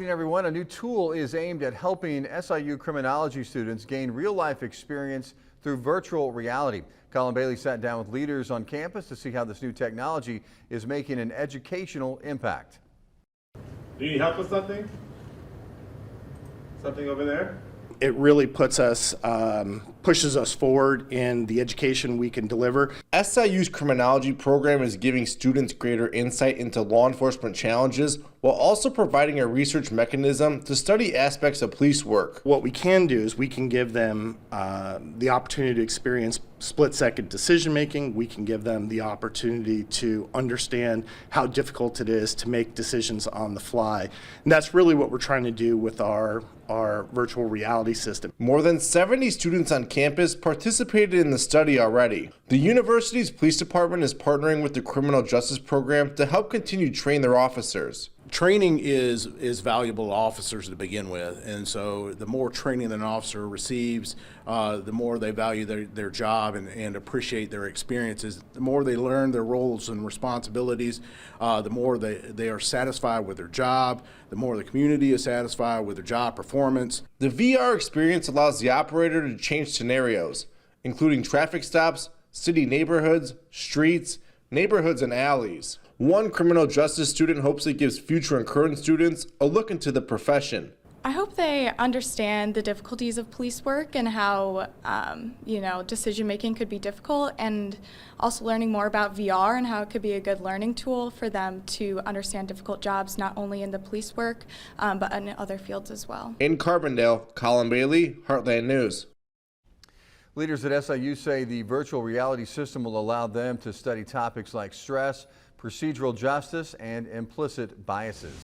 Good evening, everyone. A new tool is aimed at helping SIU criminology students gain real-life experience through virtual reality. Colin Bailey sat down with leaders on campus to see how this new technology is making an educational impact. Do you need help with something? Something over there? It really pushes us forward in the education we can deliver. SIU's Criminology Program is giving students greater insight into law enforcement challenges while also providing a research mechanism to study aspects of police work. What we can do is we can give them the opportunity to experience split-second decision-making. We can give them the opportunity to understand how difficult it is to make decisions on the fly. And that's really what we're trying to do with our virtual reality system. More than 70 students on campus participated in the study already. The university's police department is partnering with the Criminal Justice Program to help continue to train their officers. Training is valuable to officers to begin with, and so the more training that an officer receives, the more they value their job and appreciate their experiences. The more they learn their roles and responsibilities, the more they are satisfied with their job, the more the community is satisfied with their job performance. The VR experience allows the operator to change scenarios, including traffic stops, city neighborhoods, streets, neighborhoods, and alleys. One criminal justice student hopes it gives future and current students a look into the profession. I hope they understand the difficulties of police work and how, decision making could be difficult, and also learning more about VR and how it could be a good learning tool for them to understand difficult jobs, not only in the police work, but in other fields as well. In Carbondale, Colin Bailey, Heartland News. Leaders at SIU say the virtual reality system will allow them to study topics like stress, procedural justice, and implicit biases.